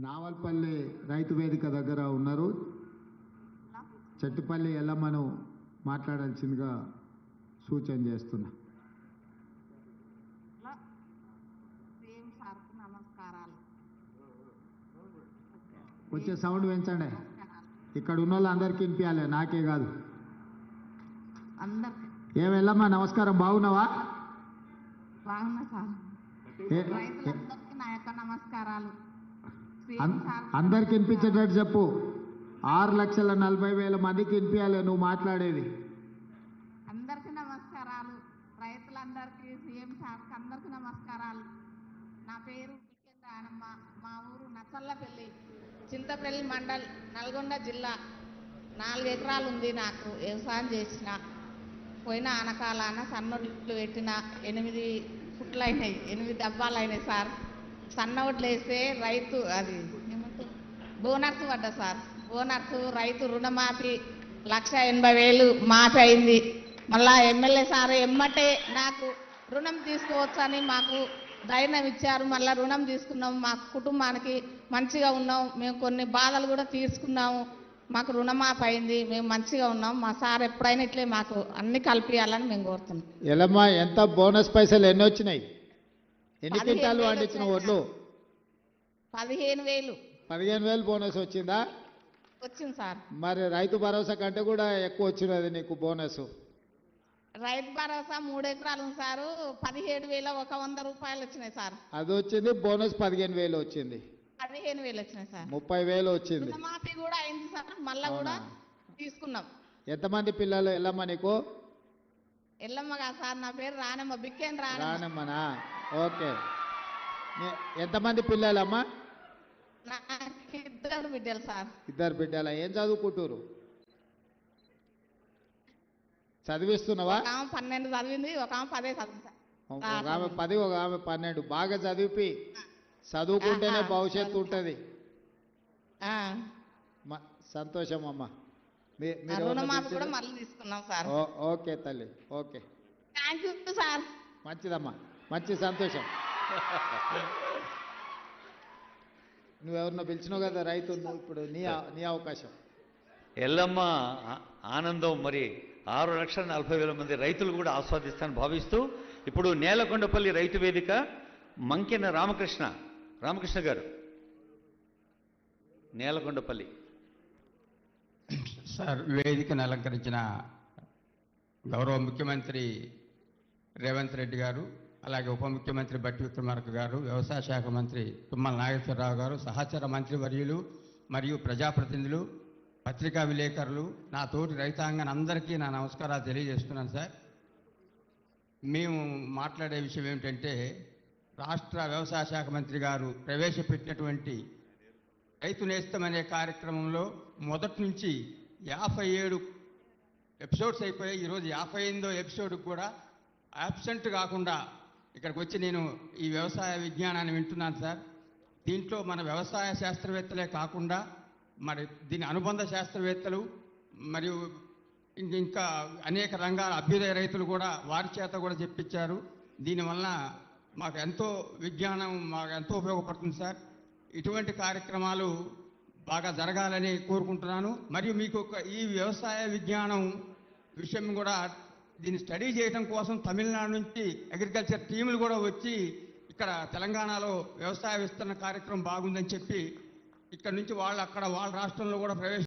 నావల్పల్లి రైతు వేదిక దగ్గర ఉన్నారు. చెట్టుపల్లి ఎల్లమ్మను మాట్లాడాల్సిందిగా సూచన చేస్తున్నా. వచ్చే సౌండ్ పెంచండి. ఇక్కడ ఉన్న వాళ్ళందరికీ వినిపించాలి, నాకే కాదు. ఏం ఎల్లమ్మ నమస్కారం, బాగున్నావా? బాగున్నా సార్. రైతులందరికీ నా యొక్క నమస్కారాలు. అందరికి వినిపించేటట్టు చెప్పు. 6,40,000 మందికి వినిపించాలి నువ్వు మాట్లాడేది. అందరికీ నమస్కారాలు. రైతులందరికీ, సీఎం సార్కి అందరికీ నమస్కారాలు. నా పేరు బికెన్ రాణమ్మ. మా ఊరు నచ్చల్లపల్లి, చింతపల్లి మండల్, నల్గొండ జిల్లా. 4 ఎకరాలు ఉంది నాకు. వ్యవసాయం చేసిన పోయిన ఆనకాలాన సన్నొడ్లు పెట్టిన 8 ఫుట్లు అయినాయి, 8 డబ్బాలు అయినాయి సార్. సన్నొడ్లు వేస్తే రైతు అది ఏమంటారు బోనస్ పడ్డా సార్. బోనస్ రైతు రుణమాఫీ 1,80,000 మాఫీ అయింది. మళ్ళా ఎమ్మెల్యే సార్ ఎమ్మటే నాకు రుణం తీసుకోవచ్చని మాకు ధైర్యం ఇచ్చారు. మళ్ళీ రుణం తీసుకున్నాం, మా కుటుంబానికి మంచిగా ఉన్నాం. మేము కొన్ని బాధలు కూడా తీసుకున్నాము, మాకు రుణమాఫీ అయింది, మేము మంచిగా ఉన్నాం. మా సార్ ఎప్పుడైనా ఇట్లే మాకు అన్ని కలిపియాలని మేము కోరుతున్నాం. ఎలమ్మా ఎంత బోనస్ పైసలు ఎన్ని వచ్చినాయి? ఎన్ని క్వింటాలు పండించిన ఒడ్లు? 15,000. 15,000 బోనస్ వచ్చిందా? వచ్చింది సార్. మరి రైతు భరోసా కంటే కూడా ఎక్కువ వచ్చినది నీకు బోనస్. రైతు భరోసా 3 ఎకరాలు ఉంది సారు, 17,100 రూపాయలు వచ్చినాయి సార్. అది వచ్చింది. బోనస్ 15,000 వచ్చింది. 15,000 వచ్చినాయి సార్. 30,000 వచ్చింది. రుణమాఫీ కూడా అయింది సార్, మళ్ళా కూడా తీసుకున్నాం. ఎంతమంది పిల్లలు ఎల్లమ్మ నీకు? ఎల్లమ్మగా సార్, నా పేరు రానమ్మ, బిక్కేన్ రానమ్మనా? ఓకే. ఎంతమంది పిల్లలమ్మా? నాకు 2 బిడ్డలు సార్. 2 బిడ్డల. ఏం చదువుకుంటారు? చదివిస్తున్నావా? ఒక ఆమె 12 చదివింది, ఒక ఆమె 10 చదివింది. ఒక ఆమె 10, ఒక ఆమె 12. బాగా చదివి చదువుకుంటేనే భవిష్యత్తు ఉంటుంది. సంతోషం అమ్మా. రుణమాఫీ కూడా మళ్ళీ తీసుకున్నాం సార్. ఓకే తల్లి, ఓకే. Thank you sir. మంచిదమ్మా, మంచి సంతోషం. నువ్వెవరినో పిలిచినావు కదా రైతు, ఇప్పుడు నీ అవకాశం. ఎల్లమ్మ ఆనందం మరి 6,40,000 మంది రైతులు కూడా ఆస్వాదిస్తానని భావిస్తూ ఇప్పుడు నేలకొండపల్లి రైతు వేదిక మంకెన రామకృష్ణ గారు, నేలకొండపల్లి. సార్, వేదికను అలంకరించిన గౌరవ ముఖ్యమంత్రి రేవంత్ రెడ్డి గారు, అలాగే ఉప ముఖ్యమంత్రి బట్టి విక్రమార్క గారు, వ్యవసాయ శాఖ మంత్రి తుమ్మల నాగేశ్వరరావు గారు, సహచర మంత్రి వర్యులు మరియు ప్రజాప్రతినిధులు, పత్రికా విలేకరులు, నా తోటి రైతాంగం అందరికీ నా నమస్కారాలు తెలియజేస్తున్నాను సార్. మేము మాట్లాడే విషయం ఏమిటంటే, రాష్ట్ర వ్యవసాయ శాఖ మంత్రి గారు ప్రవేశపెట్టినటువంటి రైతు నేస్తం అనే కార్యక్రమంలో మొదటి నుంచి 57 ఎపిసోడ్స్ అయిపోయాయి. ఈరోజు 58వ ఎపిసోడ్కి కూడా యాబ్సెంట్ కాకుండా ఇక్కడికి వచ్చి నేను ఈ వ్యవసాయ విజ్ఞానాన్ని వింటున్నాను సార్. దీంట్లో మన వ్యవసాయ శాస్త్రవేత్తలే కాకుండా మరి దీని అనుబంధ శాస్త్రవేత్తలు మరియు ఇంకా అనేక రంగాల అభ్యుదయ రైతులు కూడా వారి చేత కూడా చెప్పించారు. దీనివల్ల మాకు ఎంతో విజ్ఞానం మాకు ఎంతో ఉపయోగపడుతుంది సార్. ఇటువంటి కార్యక్రమాలు బాగా జరగాలని కోరుకుంటున్నాను. మరియు మీకు ఈ వ్యవసాయ విజ్ఞానం విషయం కూడా దీన్ని స్టడీ చేయడం కోసం తమిళనాడు నుంచి అగ్రికల్చర్ టీములు కూడా వచ్చి ఇక్కడ తెలంగాణలో వ్యవసాయ విస్తరణ కార్యక్రమం బాగుందని చెప్పి ఇక్కడ నుంచి వాళ్ళు అక్కడ వాళ్ళ రాష్ట్రంలో కూడా